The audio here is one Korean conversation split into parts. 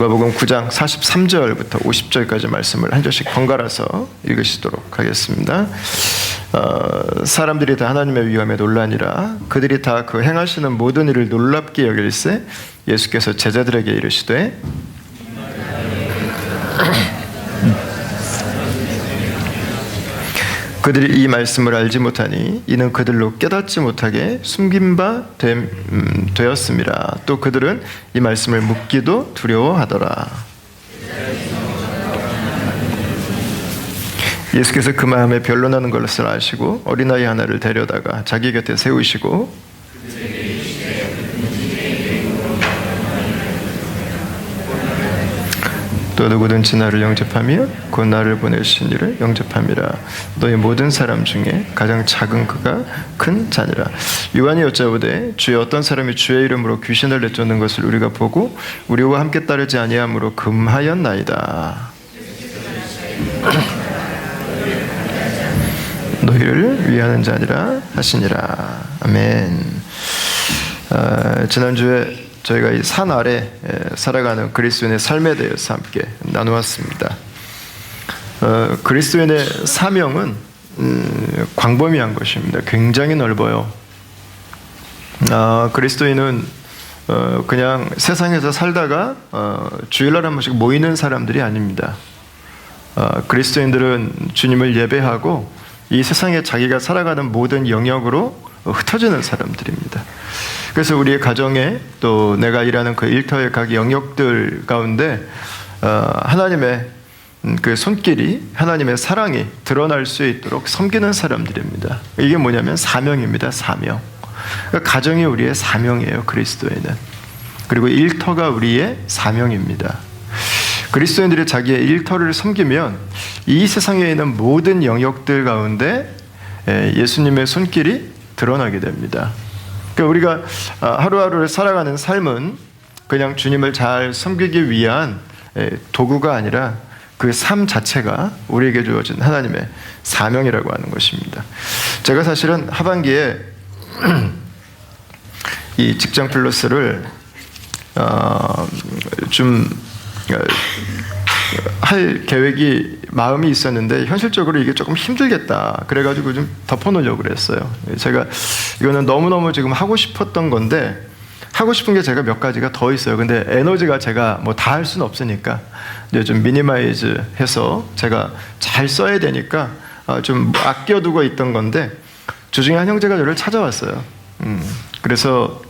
누가복음 9장 43절부터 50절까지 말씀을 한 절씩 번갈아서 읽으시도록 하겠습니다. 사람들이 다 하나님의 위엄에 놀라니라. 그들이 다 그 행하시는 모든 일을 놀랍게 여길세 예수께서 제자들에게 이르시되 그들이 이 말씀을 알지 못하니 이는 그들로 깨닫지 못하게 숨긴 바 되었음이라. 또 그들은 이 말씀을 묻기도 두려워하더라. 예수께서 그 마음에 변론하는 것을 아시고 어린아이 하나를 데려다가 자기 곁에 세우시고 또 누구든지 나를 영접하며 곧 나를 보내신 이를 영접함이라. 너희 모든 사람 중에 가장 작은 그가 큰 자니라. 요한이 여짜오되 주의 어떤 사람이 주의 이름으로 귀신을 내쫓는 것을 우리가 보고 우리와 함께 따르지 아니함으로 금하였나이다. 너희를 위하는 자니라 하시니라. 아멘. 지난주에 저희가 이 산 아래 살아가는 그리스도인의 삶에 대해서 함께 나누었습니다. 그리스도인의 사명은 광범위한 것입니다. 굉장히 넓어요. 그리스도인은 그냥 세상에서 살다가 주일날 한 번씩 모이는 사람들이 아닙니다. 그리스도인들은 주님을 예배하고 이 세상에 자기가 살아가는 모든 영역으로 흩어지는 사람들입니다. 그래서 우리의 가정에 또 내가 일하는 그 일터의 각 영역들 가운데 하나님의 그 손길이, 하나님의 사랑이 드러날 수 있도록 섬기는 사람들입니다. 이게 뭐냐면 사명입니다. 사명. 그러니까 가정이 우리의 사명이에요. 그리스도인은. 그리고 일터가 우리의 사명입니다. 그리스도인들이 자기의 일터를 섬기면 이 세상에 있는 모든 영역들 가운데 예수님의 손길이 드러나게 됩니다. 그러니까 우리가 하루하루를 살아가는 삶은 그냥 주님을 잘 섬기기 위한 도구가 아니라 그 삶 자체가 우리에게 주어진 하나님의 사명이라고 하는 것입니다. 제가 사실은 하반기에 이 직장 플러스를 좀 할 계획이 마음이 있었는데 현실적으로 이게 조금 힘들겠다 그래가지고 좀 덮어놓으려고 그랬어요. 제가 이거는 너무너무 지금 하고 싶었던 건데 하고 싶은 게 제가 몇 가지가 더 있어요. 근데 에너지가 제가 뭐 다 할 수는 없으니까 이제 좀 미니마이즈 해서 제가 잘 써야 되니까 좀 아껴두고 있던 건데 주중에 한 형제가 저를 찾아왔어요. 그래서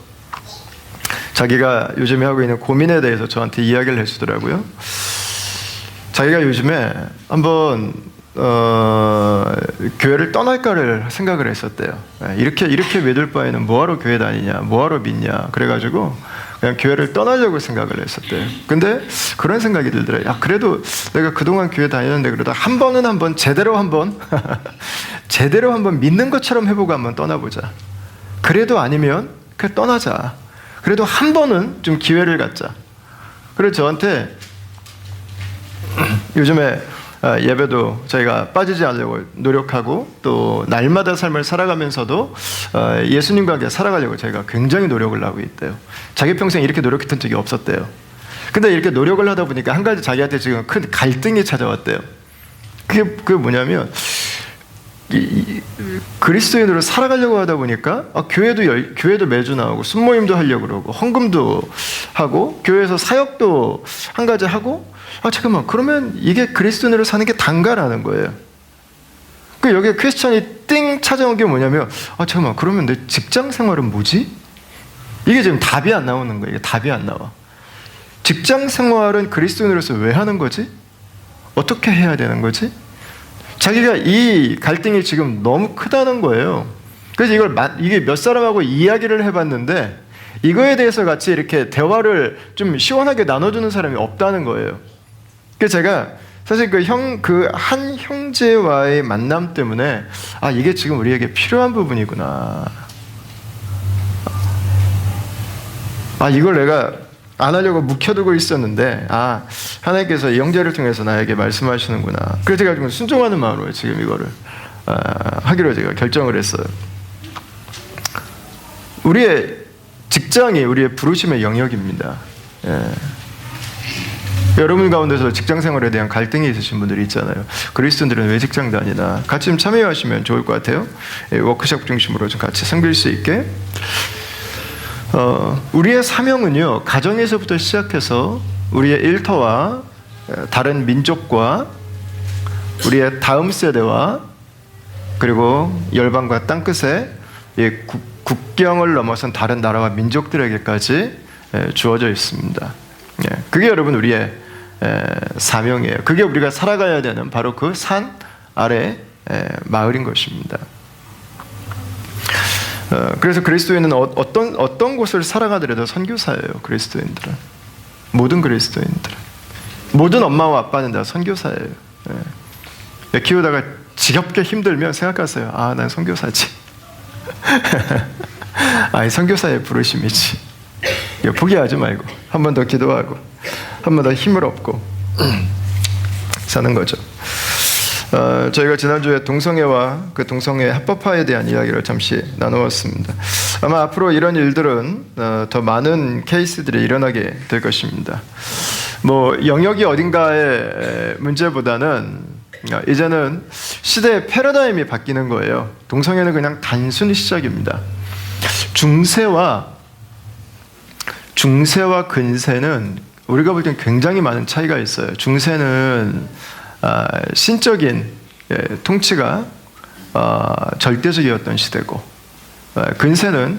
자기가 요즘에 하고 있는 고민에 대해서 저한테 이야기를 해주더라고요. 자기가 요즘에 한번 교회를 떠날까를 생각을 했었대요. 이렇게 외둘 바에는 뭐하러 교회 다니냐, 뭐하러 믿냐, 그래가지고 그냥 교회를 떠나려고 생각을 했었대요. 근데 그런 생각이 들더래요. 야, 그래도 내가 그동안 교회 다녔는데 그래도 한번 제대로 한번 믿는 것처럼 해보고 한번 떠나보자. 그래도 아니면 그냥 떠나자. 그래도 한 번은 좀 기회를 갖자. 그래서 저한테 요즘에 예배도 저희가 빠지지 않으려고 노력하고 또 날마다 삶을 살아가면서도 예수님과 함께 살아가려고 저희가 굉장히 노력을 하고 있대요. 자기 평생 이렇게 노력했던 적이 없었대요. 근데 이렇게 노력을 하다 보니까 한 가지 자기한테 지금 큰 갈등이 찾아왔대요. 그게 뭐냐면 그리스도인으로 살아가려고 하다 보니까 교회도 매주 나오고 순모임도 하려고 그러고 헌금도 하고 교회에서 사역도 한 가지 하고 잠깐만 그러면 이게 그리스도인으로 사는 게 단가라는 거예요. 여기에 퀘스천이 띵 찾아온 게 뭐냐면 잠깐만 그러면 내 직장 생활은 뭐지? 이게 지금 답이 안 나오는 거예요. 이게 답이 안 나와. 직장 생활은 그리스도인으로서 왜 하는 거지? 어떻게 해야 되는 거지? 자기가 이 갈등이 지금 너무 크다는 거예요. 그래서 이게 몇 사람하고 이야기를 해봤는데 이거에 대해서 같이 이렇게 대화를 좀 시원하게 나눠주는 사람이 없다는 거예요. 그래서 제가 사실 그 한 형제와의 만남 때문에 이게 지금 우리에게 필요한 부분이구나. 이걸 내가 안 하려고 묵혀두고 있었는데 하나님께서 이 형제를 통해서 나에게 말씀하시는구나. 그래서 제가 지금 순종하는 마음으로 지금 이거를 하기로 제가 결정을 했어요. 우리의 직장이 우리의 부르심의 영역입니다. 여러분 가운데서 직장 생활에 대한 갈등이 있으신 분들이 있잖아요. 그리스도인들은 왜 직장 다니나? 같이 좀 참여하시면 좋을 것 같아요. 워크숍 중심으로 좀 같이 섬길 수 있게. 우리의 사명은요, 가정에서부터 시작해서 우리의 일터와 다른 민족과 우리의 다음 세대와 그리고 열방과 땅끝에 국경을 넘어선 다른 나라와 민족들에게까지 주어져 있습니다. 그게 여러분 우리의 사명이에요. 그게 우리가 살아가야 되는 바로 그 산 아래 마을인 것입니다. 그래서 그리스도인은 어떤 곳을 살아가더라도 선교사예요. 그리스도인들은, 모든 그리스도인들은, 모든 엄마와 아빠는 다 선교사예요. 키우다가 지겹게 힘들면 생각하세요. 아, 난 선교사지. 아니, 선교사의 부르심이지. 포기하지 말고 한 번 더 기도하고 한 번 더 힘을 얻고 사는 거죠. 저희가 지난주에 동성애와 그 동성애 합법화에 대한 이야기를 잠시 나누었습니다. 아마 앞으로 이런 일들은 더 많은 케이스들이 일어나게 될 것입니다. 영역이 어딘가의 문제보다는 이제는 시대의 패러다임이 바뀌는 거예요. 동성애는 그냥 단순히 시작입니다. 중세와 근세는 우리가 볼 땐 굉장히 많은 차이가 있어요. 중세는 신적인 통치가 절대적이었던 시대고, 근세는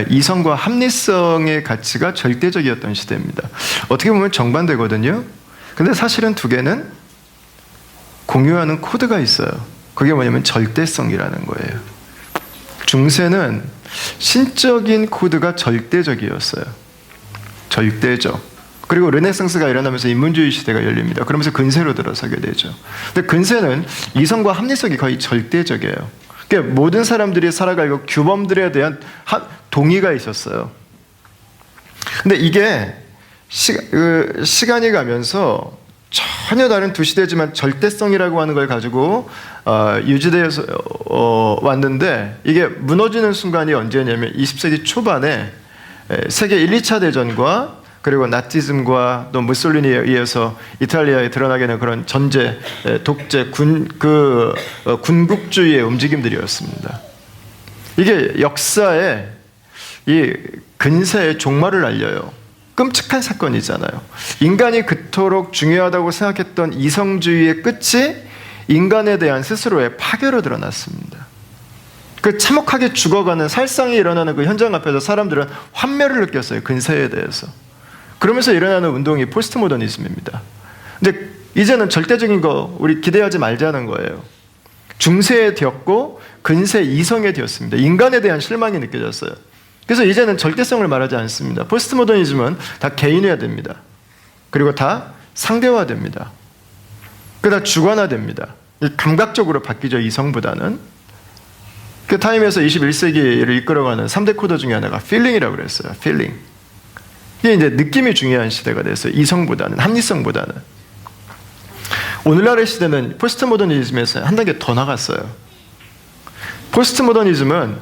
이성과 합리성의 가치가 절대적이었던 시대입니다. 어떻게 보면 정반대거든요. 근데 사실은 두 개는 공유하는 코드가 있어요. 그게 뭐냐면 절대성이라는 거예요. 중세는 신적인 코드가 절대적이었어요. 절대적. 그리고 르네상스가 일어나면서 인문주의 시대가 열립니다. 그러면서 근세로 들어서게 되죠. 근데 근세는 이성과 합리성이 거의 절대적이에요. 그러니까 모든 사람들이 살아가고 규범들에 대한 동의가 있었어요. 근데 이게 시간이 가면서 전혀 다른 두 시대지만 절대성이라고 하는 걸 가지고 유지되어서 왔는데, 이게 무너지는 순간이 언제냐면 20세기 초반에 세계 1, 2차 대전과 그리고 나치즘과 또 무솔리니에 의해서 이탈리아에 드러나게 된 그런 전제, 독재, 군국주의의 움직임들이었습니다. 이게 역사에 이 근세의 종말을 알려요. 끔찍한 사건이잖아요. 인간이 그토록 중요하다고 생각했던 이성주의의 끝이 인간에 대한 스스로의 파괴로 드러났습니다. 그 참혹하게 죽어가는 살상이 일어나는 그 현장 앞에서 사람들은 환멸을 느꼈어요. 근세에 대해서. 그러면서 일어나는 운동이 포스트 모더니즘입니다. 근데 이제는 절대적인 거 우리 기대하지 말자는 거예요. 중세에 되었고 근세 이성에 되었습니다. 인간에 대한 실망이 느껴졌어요. 그래서 이제는 절대성을 말하지 않습니다. 포스트 모더니즘은 다 개인화됩니다. 그리고 다 상대화됩니다. 다 주관화됩니다. 감각적으로 바뀌죠. 이성보다는. 그 타임에서 21세기를 이끌어가는 3대 코드 중에 하나가 필링이라고 그랬어요. 필링. 이게 이제 느낌이 중요한 시대가 됐어요. 이성보다는, 합리성보다는. 오늘날의 시대는 포스트 모더니즘에서 한 단계 더 나갔어요. 포스트 모더니즘은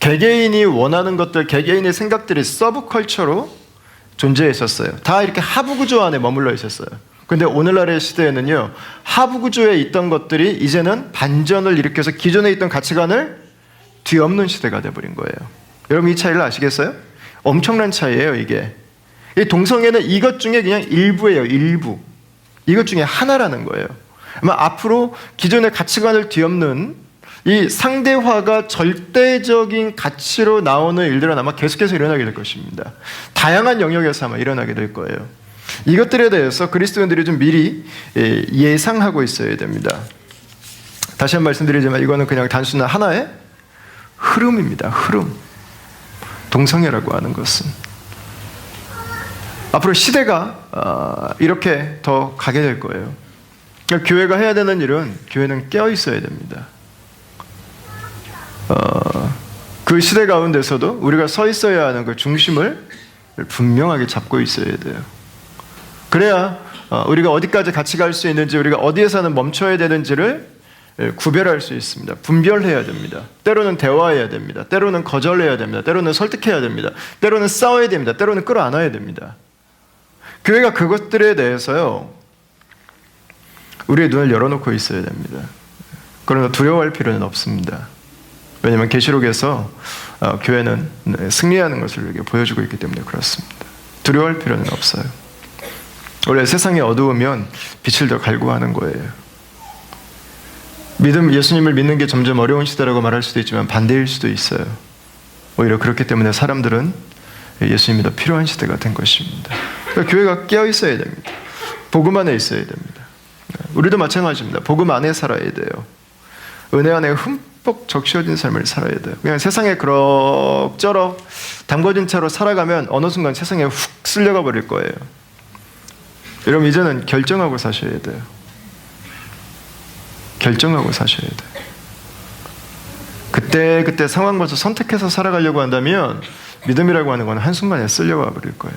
개개인이 원하는 것들, 개개인의 생각들이 서브컬처로 존재했었어요. 다 이렇게 하부구조 안에 머물러 있었어요. 근데 오늘날의 시대에는요, 하부구조에 있던 것들이 이제는 반전을 일으켜서 기존에 있던 가치관을 뒤엎는 시대가 돼버린 거예요. 여러분 이 차이를 아시겠어요? 엄청난 차이예요, 이게. 이 동성애는 이것 중에 그냥 일부예요, 일부. 이것 중에 하나라는 거예요. 아마 앞으로 기존의 가치관을 뒤엎는 이 상대화가 절대적인 가치로 나오는 일들은 아마 계속해서 일어나게 될 것입니다. 다양한 영역에서 아마 일어나게 될 거예요. 이것들에 대해서 그리스도인들이 좀 미리 예상하고 있어야 됩니다. 다시 한번 말씀드리지만 이거는 그냥 단순한 하나의 흐름입니다. 흐름. 동성애라고 하는 것은. 앞으로 시대가 이렇게 더 가게 될 거예요. 그러니까 교회가 해야 되는 일은 교회는 깨어 있어야 됩니다. 그 시대 가운데서도 우리가 서 있어야 하는 그 중심을 분명하게 잡고 있어야 돼요. 그래야 우리가 어디까지 같이 갈 수 있는지, 우리가 어디에서는 멈춰야 되는지를 구별할 수 있습니다. 분별해야 됩니다. 때로는 대화해야 됩니다. 때로는 거절해야 됩니다. 때로는 설득해야 됩니다. 때로는 싸워야 됩니다. 때로는 끌어안아야 됩니다. 교회가 그것들에 대해서요, 우리의 눈을 열어놓고 있어야 됩니다. 그러나 두려워할 필요는 없습니다. 왜냐하면 계시록에서 교회는 승리하는 것을 이렇게 보여주고 있기 때문에 그렇습니다. 두려워할 필요는 없어요. 원래 세상이 어두우면 빛을 더 갈구하는 거예요. 예수님을 믿는 게 점점 어려운 시대라고 말할 수도 있지만 반대일 수도 있어요. 오히려 그렇기 때문에 사람들은 예수님이 더 필요한 시대가 된 것입니다. 그러니까 교회가 깨어 있어야 됩니다. 복음 안에 있어야 됩니다. 우리도 마찬가지입니다. 복음 안에 살아야 돼요. 은혜 안에 흠뻑 적셔진 삶을 살아야 돼요. 그냥 세상에 그럭저럭 담궈진 채로 살아가면 어느 순간 세상에 훅 쓸려가 버릴 거예요. 여러분 이제는 결정하고 사셔야 돼요. 결정하고 사셔야 돼요. 그때 상황 봐서 선택해서 살아가려고 한다면 믿음이라고 하는 건 한순간에 쓸려가 버릴 거예요.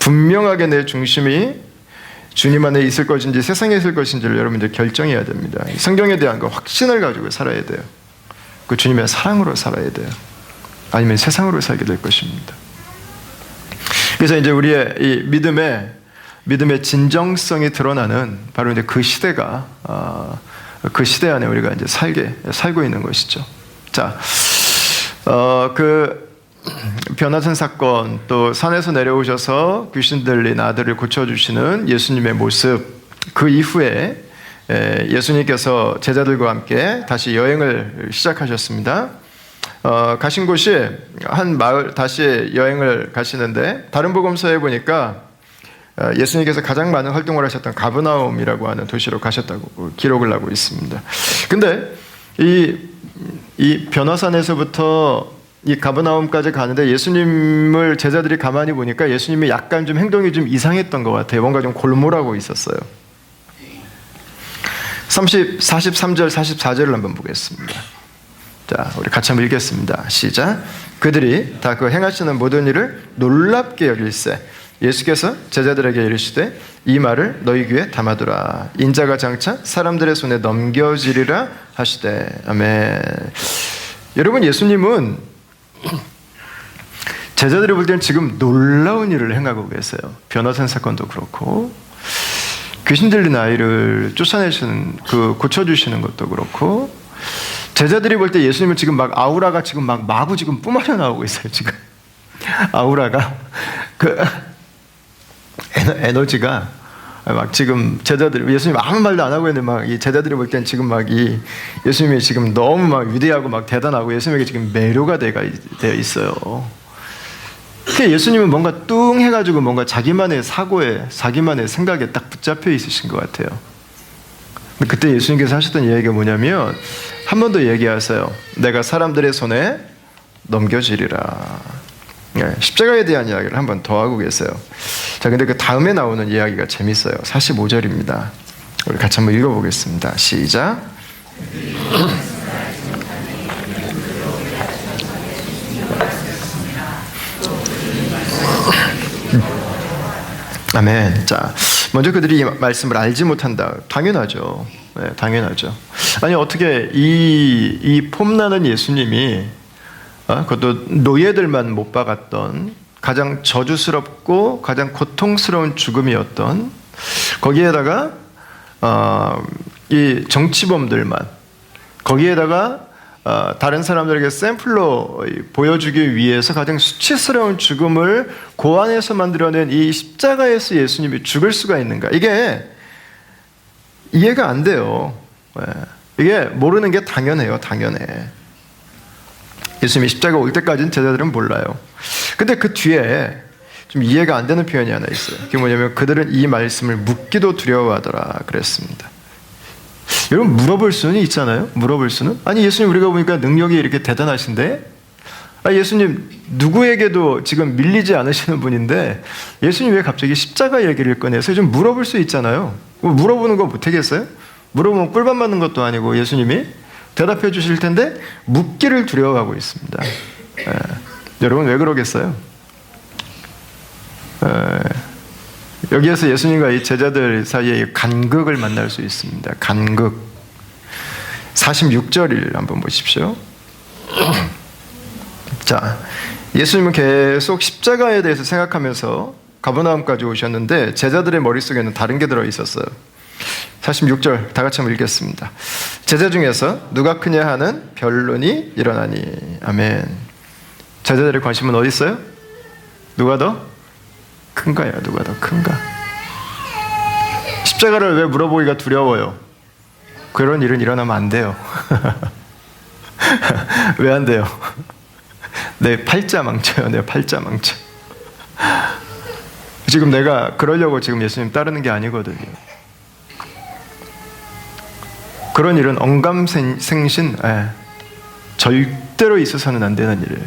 분명하게 내 중심이 주님 안에 있을 것인지 세상에 있을 것인지를 여러분들 결정해야 됩니다. 성경에 대한 그 확신을 가지고 살아야 돼요. 그 주님의 사랑으로 살아야 돼요. 아니면 세상으로 살게 될 것입니다. 그래서 이제 우리의 이 믿음의 진정성이 드러나는 바로 이제 그 시대가 그 시대 안에 우리가 이제 살고 있는 것이죠. 자, 그 변화산 사건, 또 산에서 내려오셔서 귀신 들린 아들을 고쳐주시는 예수님의 모습, 그 이후에 예수님께서 제자들과 함께 다시 여행을 시작하셨습니다. 가신 곳이 한 마을, 다시 여행을 가시는데 다른 복음서에 보니까 예수님께서 가장 많은 활동을 하셨던 가버나움이라고 하는 도시로 가셨다고 기록을 하고 있습니다. 근데 이 변화산에서부터 이 가버나움까지 가는데 예수님을 제자들이 가만히 보니까 예수님이 약간 좀 행동이 좀 이상했던 것 같아요. 뭔가 좀 골몰하고 있었어요. 43절, 44절을 한번 보겠습니다. 자, 우리 같이 한번 읽겠습니다. 시작. 그들이 다 그 행하시는 모든 일을 놀랍게 여길세 예수께서 제자들에게 이르시되 이 말을 너희 귀에 담아두라. 인자가 장차 사람들의 손에 넘겨지리라 하시되. 아멘. 여러분 예수님은 제자들이 볼 때는 지금 놀라운 일을 행하고 계세요. 변화산 사건도 그렇고 귀신 들린 아이를 쫓아내시는 고쳐주시는 것도 그렇고 제자들이 볼 때 예수님은 지금 막 아우라가 지금 막 마구 지금 뿜어져 나오고 있어요. 지금 아우라가 에너지가 막 지금 제자들 예수님 아무 말도 안 하고 있는데 막 이 제자들이 볼 땐 지금 막 이 예수님이 지금 너무 막 위대하고 막 대단하고 예수님에게 지금 매료가 되어 있어요. 그 예수님은 뭔가 뚱 해가지고 뭔가 자기만의 사고에 자기만의 생각에 딱 붙잡혀 있으신 것 같아요. 그때 예수님께서 하셨던 이야기가 뭐냐면 한 번 더 얘기하세요. 내가 사람들의 손에 넘겨지리라. 십자가에 대한 이야기를 한 번 더 하고 계세요. 자, 근데 그 다음에 나오는 이야기가 재밌어요. 45절입니다. 우리 같이 한번 읽어보겠습니다. 시작. 아멘. 자, 먼저 그들이 이 말씀을 알지 못한다. 당연하죠. 네, 당연하죠. 아니 어떻게 이 폼나는 예수님이 그것도 노예들만 못 박았던 가장 저주스럽고 가장 고통스러운 죽음이었던 거기에다가 이 정치범들만 거기에다가 다른 사람들에게 샘플로 보여주기 위해서 가장 수치스러운 죽음을 고안해서 만들어낸 이 십자가에서 예수님이 죽을 수가 있는가? 이게 이해가 안 돼요. 이게 모르는 게 당연해요. 당연해. 예수님이 십자가 올 때까지는 제자들은 몰라요. 근데 그 뒤에 좀 이해가 안 되는 표현이 하나 있어요. 그게 뭐냐면 그들은 이 말씀을 묻기도 두려워하더라 그랬습니다. 여러분 물어볼 수는 있잖아요. 물어볼 수는. 아니 예수님 우리가 보니까 능력이 이렇게 대단하신데 예수님 누구에게도 지금 밀리지 않으시는 분인데 예수님 왜 갑자기 십자가 얘기를 꺼내서 좀 물어볼 수 있잖아요. 물어보는 거 못하겠어요? 물어보면 꿀밤 맞는 것도 아니고 예수님이 대답해 주실 텐데 묻기를 두려워하고 있습니다. 여러분 왜 그러겠어요? 여기에서 예수님과 이 제자들 사이에 간극을 만날 수 있습니다. 간극. 46절을 한번 보십시오. 자, 예수님은 계속 십자가에 대해서 생각하면서 가버나움까지 오셨는데 제자들의 머릿속에는 다른 게 들어 있었어요. 46절 다 같이 한번 읽겠습니다. 제자 중에서 누가 크냐 하는 변론이 일어나니. 아멘. 제자들의 관심은 어디 있어요? 누가 더 큰가요? 누가 더 큰가? 십자가를 왜 물어보기가 두려워요? 그런 일은 일어나면 안 돼요. 왜 안 돼요? 내 팔자 망쳐요. 내 팔자 망쳐. 지금 내가 그러려고 지금 예수님 따르는 게 아니거든요. 그런 일은 언감생신, 절대로 있어서는 안 되는 일이에요.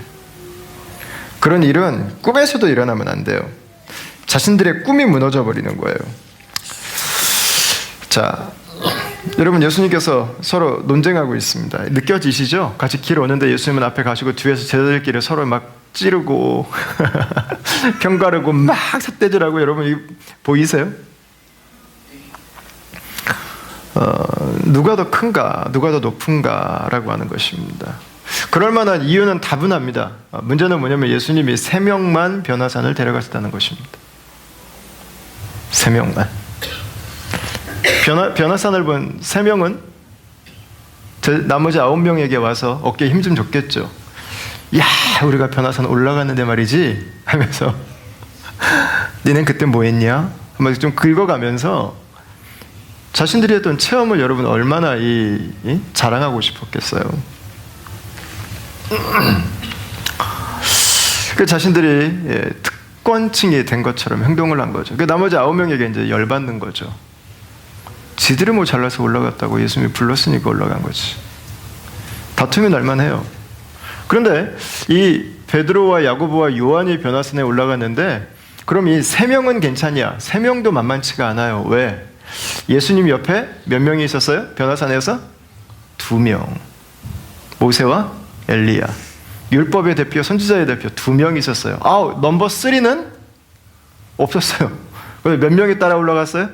그런 일은 꿈에서도 일어나면 안 돼요. 자신들의 꿈이 무너져 버리는 거예요. 자, 여러분, 예수님께서 서로 논쟁하고 있습니다. 느껴지시죠? 같이 길 오는데 예수님은 앞에 가시고 뒤에서 제자들끼리 서로 막 찌르고 평가르고 막 삿대질하고. 여러분, 보이세요? 누가 더 큰가, 누가 더 높은가 라고 하는 것입니다. 그럴 만한 이유는 다분합니다. 문제는 뭐냐면 예수님이 3명만 변화산을 데려갔다는 것입니다. 3명만. 변화산을 본 3명은 나머지 9명에게 와서 어깨에 힘 좀 줬겠죠. 야, 우리가 변화산 올라갔는데 말이지 하면서 니넨 그때 뭐 했냐? 한번 좀 긁어가면서 자신들이 했던 체험을 여러분 얼마나 자랑하고 싶었겠어요. 그 자신들이 특권층이 된 것처럼 행동을 한 거죠. 그 나머지 9명에게 이제 열받는 거죠. 지들이 뭐 잘나서 올라갔다고 예수님이 불렀으니까 올라간 거지. 다툼이 날만해요. 그런데 이 베드로와 야고보와 요한이 변화산에 올라갔는데, 그럼 이 3명은 괜찮냐? 3명도 만만치가 않아요. 왜? 예수님 옆에 몇 명이 있었어요? 변화산에서 2명. 모세와 엘리야. 율법의 대표, 선지자의 대표 2명이 있었어요. 넘버 3는 없었어요. 몇 명이 따라 올라갔어요?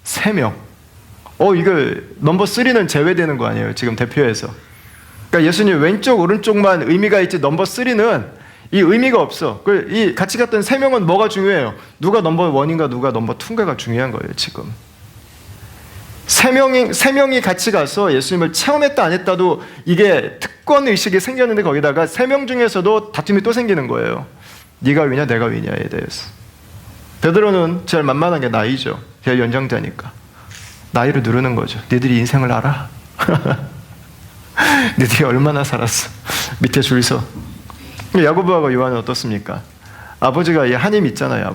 3명. 이거 넘버 3는 제외되는 거 아니에요? 지금 대표에서. 그러니까 예수님 왼쪽 오른쪽만 의미가 있지 넘버 3는 이 의미가 없어. 이 같이 갔던 3명은 뭐가 중요해요? 누가 넘버 1인가 누가 넘버 2인가가 중요한 거예요. 지금 3명이 같이 가서 예수님을 체험했다 안 했다도 이게 특권의식이 생겼는데, 거기다가 3명 중에서도 다툼이 또 생기는 거예요. 네가 위냐 내가 위냐에 대해서. 베드로는 제일 만만한 게 나이죠. 제일 연장자니까 나이를 누르는 거죠. 니들이 인생을 알아? 니들이 얼마나 살았어? 밑에 줄 서. 야고보하고 요한은 어떻습니까? 아버지가 한임 있잖아요.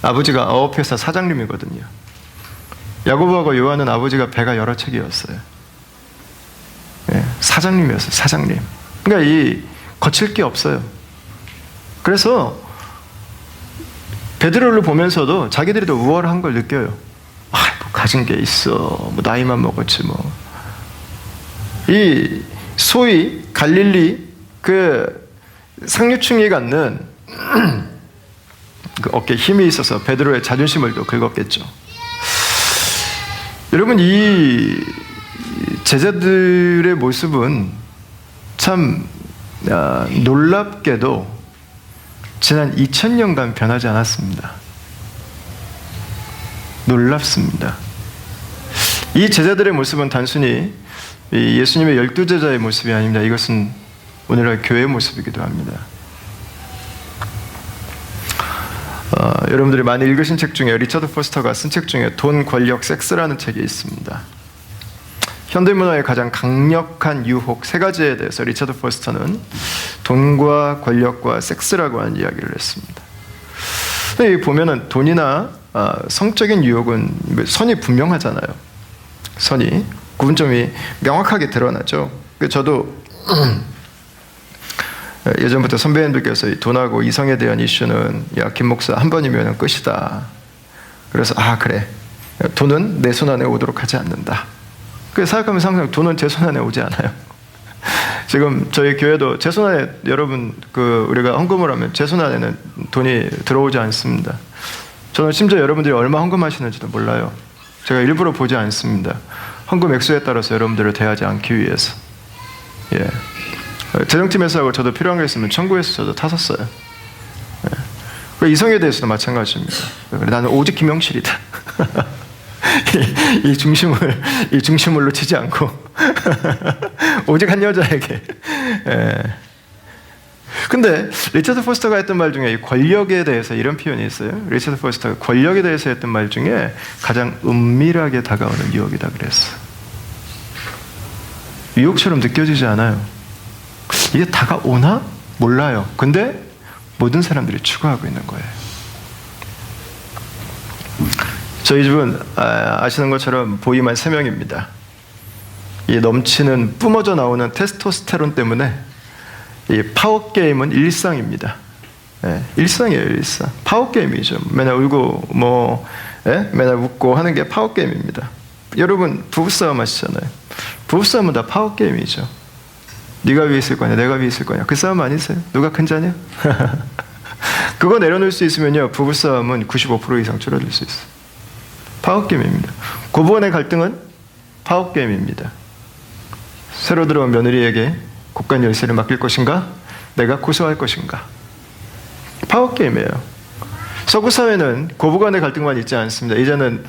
아버지가 어업회사 사장님이거든요. 야고보하고 요한은 아버지가 배가 여러 척이었어요. 사장님이었어요. 사장님. 그러니까 거칠 게 없어요. 그래서 베드로를 보면서도 자기들이 더 우월한 걸 느껴요. 뭐 가진 게 있어. 뭐 나이만 먹었지 뭐. 이 소위 갈릴리 그 상류층이 갖는 그 어깨에 힘이 있어서 베드로의 자존심을 또 긁었겠죠. 여러분, 이 제자들의 모습은 참 놀랍게도 지난 2000년간 변하지 않았습니다. 놀랍습니다. 이 제자들의 모습은 단순히 예수님의 12제자의 모습이 아닙니다. 이것은 오늘날 교회의 모습이기도 합니다. 여러분들이 많이 읽으신 책 중에 리처드 포스터가 쓴 책 중에 돈, 권력, 섹스라는 책이 있습니다. 현대문화의 가장 강력한 유혹 3가지에 대해서 리처드 포스터는 돈과 권력과 섹스라고 하는 이야기를 했습니다. 근데 보면은 돈이나 성적인 유혹은 선이 분명하잖아요. 선이 구분점이 명확하게 드러나죠. 저도 예전부터 선배님들께서 돈하고 이성에 대한 이슈는 김 목사 한 번이면 끝이다. 그래서 그래, 돈은 내 손 안에 오도록 하지 않는다. 그래서 생각하면서 항상 돈은 제 손 안에 오지 않아요. 지금 저희 교회도 제 손 안에, 여러분 우리가 헌금을 하면 제 손 안에는 돈이 들어오지 않습니다. 저는 심지어 여러분들이 얼마 헌금하시는지도 몰라요. 제가 일부러 보지 않습니다. 헌금 액수에 따라서 여러분들을 대하지 않기 위해서. 재정팀에서 하고 저도 필요한 게 있으면 청구해서 저도 타섰어요. 이성에 대해서도 마찬가지입니다. 나는 오직 김영실이다. 이 중심을 놓치지 않고 오직 한 여자에게. 예. 근데 리처드 포스터가 했던 말 중에 이 권력에 대해서 이런 표현이 있어요. 리처드 포스터가 권력에 대해서 했던 말 중에 가장 은밀하게 다가오는 유혹이다 그랬어. 유혹처럼 느껴지지 않아요. 이게 다가오나? 몰라요. 근데 모든 사람들이 추구하고 있는 거예요. 저희 집은 아시는 것처럼 보이만 3명입니다. 이 넘치는 뿜어져 나오는 테스토스테론 때문에 이 파워게임은 일상입니다. 예, 일상이에요, 일상. 파워게임이죠. 맨날 울고, 맨날 웃고 하는 게 파워게임입니다. 여러분, 부부싸움 하시잖아요. 부부싸움은 다 파워게임이죠. 네가 위에 있을 거냐, 내가 위에 있을 거냐. 그 싸움 아니세요? 누가 큰 자냐? 그거 내려놓을 수 있으면요, 부부싸움은 95% 이상 줄어들 수 있어요. 파워게임입니다. 고부간의 갈등은 파워게임입니다. 새로 들어온 며느리에게 곳간 열쇠를 맡길 것인가? 내가 고소할 것인가? 파워게임이에요. 서구 사회는 고부간의 갈등만 있지 않습니다. 이제는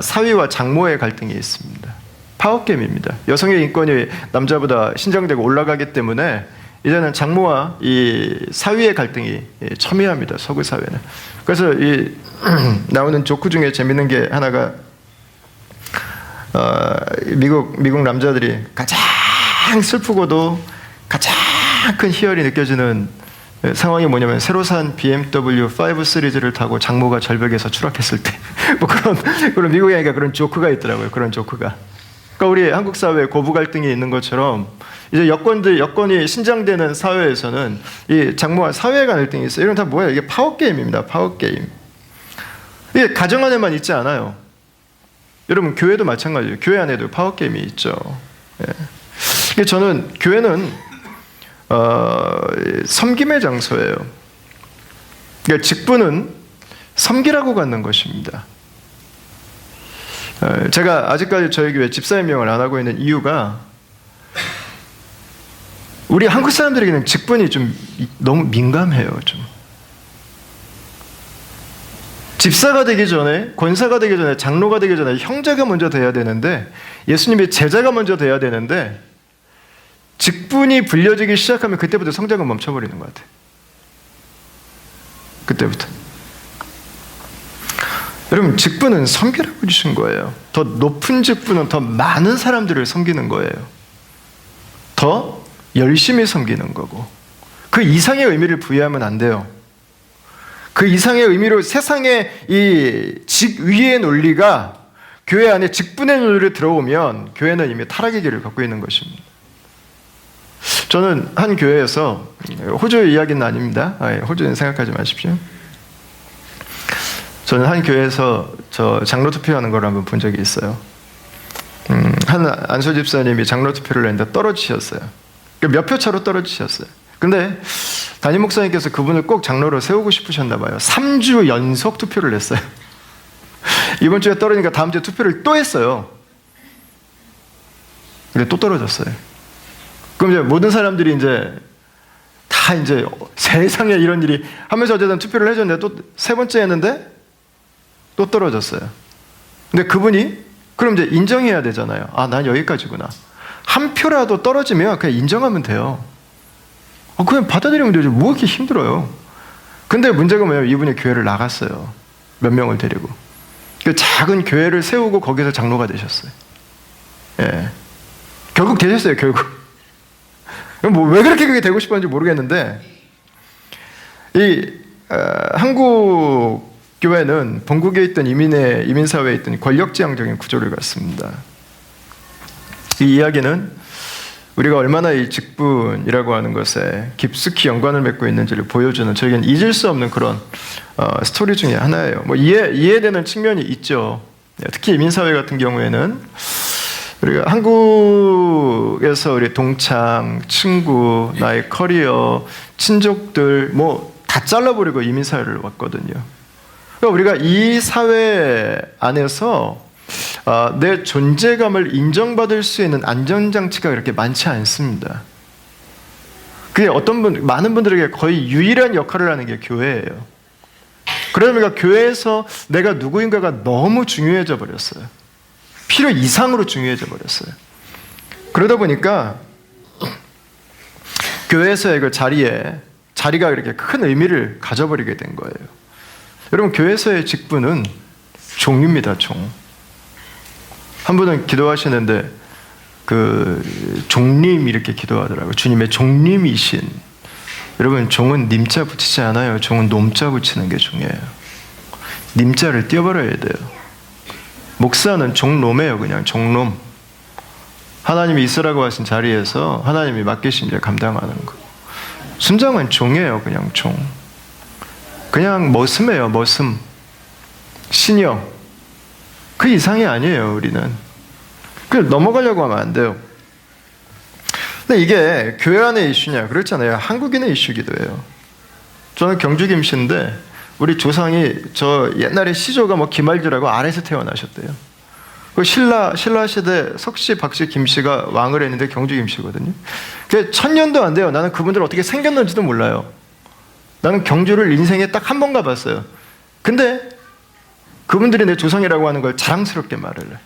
사위와 장모의 갈등이 있습니다. 파워게임입니다. 여성의 인권이 남자보다 신장되고 올라가기 때문에 이제는 장모와 이 사위의 갈등이 첨예합니다. 서구 사회는. 그래서 이 나오는 조크 중에 재밌는 게 하나가 미국 남자들이 가장 슬프고도 가장 큰 희열이 느껴지는 상황이 뭐냐면 새로 산 BMW 5 시리즈를 타고 장모가 절벽에서 추락했을 때 뭐 그런 미국에 그런 조크가 있더라고요. 그런 조크가. 그러니까 우리 한국 사회에 고부 갈등이 있는 것처럼 이제 여건이 신장되는 사회에서는 이 장모와 사회 간 갈등이 있어요. 이런 다 뭐예요? 이게 파워게임입니다. 파워게임. 이게 가정 안에만 있지 않아요. 여러분 교회도 마찬가지예요. 교회 안에도 파워게임이 있죠. 예. 저는 교회는 섬김의 장소예요. 그러니까 직분은 섬기라고 갖는 것입니다. 제가 아직까지 저희 교회 집사 임명을 안 하고 있는 이유가 우리 한국 사람들에게는 직분이 좀 너무 민감해요. 좀. 집사가 되기 전에, 권사가 되기 전에, 장로가 되기 전에 형제가 먼저 돼야 되는데 예수님의 제자가 먼저 돼야 되는데 직분이 불려지기 시작하면 그때부터 성장은 멈춰버리는 것 같아요. 그때부터. 여러분 직분은 섬기라고 주신 거예요. 더 높은 직분은 더 많은 사람들을 섬기는 거예요. 더 열심히 섬기는 거고 그 이상의 의미를 부여하면 안 돼요. 그 이상의 의미로 세상의 이 직위의 논리가 교회 안에 직분의 논리를 들어오면 교회는 이미 타락의 길을 걷고 있는 것입니다. 저는 한 교회에서 호주의 이야기는 아닙니다. 호주는 생각하지 마십시오. 저는 한 교회에서 저 장로 투표하는 걸 한번 본 적이 있어요. 한 안수 집사님이 장로 투표를 했는데 떨어지셨어요. 몇 표 차로 떨어지셨어요. 근데 담임 목사님께서 그분을 꼭 장로로 세우고 싶으셨나 봐요. 3주 연속 투표를 했어요. 이번 주에 떨어지니까 다음 주에 투표를 또 했어요. 근데 또 떨어졌어요. 그럼 이제 모든 사람들이 다 세상에 이런 일이 하면서 어쨌든 투표를 해줬는데 또 세 번째 했는데 또 떨어졌어요. 근데 그분이 그럼 이제 인정해야 되잖아요. 아, 난 여기까지구나. 한 표라도 떨어지면 그냥 인정하면 돼요. 그냥 받아들이면 되죠. 뭐 이렇게 힘들어요. 근데 문제가 뭐냐면 이분이 교회를 나갔어요. 몇 명을 데리고. 그 작은 교회를 세우고 거기서 장로가 되셨어요. 예. 결국 되셨어요, 결국. 왜 그렇게 그게 되고 싶었는지 모르겠는데, 한국 교회는 본국에 있던 이민사회에 있던 권력지향적인 구조를 갖습니다. 이 이야기는 우리가 얼마나 이 직분이라고 하는 것에 깊숙이 연관을 맺고 있는지를 보여주는 저에겐 잊을 수 없는 그런 스토리 중에 하나예요. 뭐 이해되는 측면이 있죠. 특히 이민사회 같은 경우에는 우리가 한국에서 우리 동창, 친구, 나의 커리어, 친족들 다 잘라버리고 이민사회를 왔거든요. 그러니까 우리가 이 사회 안에서 내 존재감을 인정받을 수 있는 안전장치가 그렇게 많지 않습니다. 그게 많은 분들에게 거의 유일한 역할을 하는 게 교회예요. 그러다 보니까 교회에서 내가 누구인가가 너무 중요해져 버렸어요. 필요 이상으로 중요해져 버렸어요. 그러다 보니까 교회에서의 그 자리가 이렇게 큰 의미를 가져버리게 된 거예요. 여러분, 교회에서의 직분은 종입니다, 종. 한 분은 기도하시는데 그 종님 이렇게 기도하더라고요. 주님의 종님이신. 여러분, 종은 님자 붙이지 않아요. 종은 놈자 붙이는 게 종이에요. 님자를 띄워버려야 돼요. 목사는 종놈이에요. 그냥 종놈. 하나님이 있으라고 하신 자리에서 하나님이 맡기신 일 감당하는 거. 순장은 종이에요. 그냥 종. 그냥 머슴이에요. 머슴. 신여. 그 이상이 아니에요. 우리는. 그걸 넘어가려고 하면 안 돼요. 근데 이게 교회 안의 이슈냐? 그렇잖아요. 한국인의 이슈기도 해요. 저는 경주 김씨인데 우리 조상이 저 옛날에 시조가 뭐 김알주라고 아래에서 태어나셨대요. 그 신라 시대 석씨, 박씨, 김씨가 왕을 했는데 경주 김씨거든요. 그게 1000년도 안 돼요. 나는 그분들 어떻게 생겼는지도 몰라요. 나는 경주를 인생에 딱 한 번 가봤어요. 근데 그분들이 내 조상이라고 하는 걸 자랑스럽게 말을 해.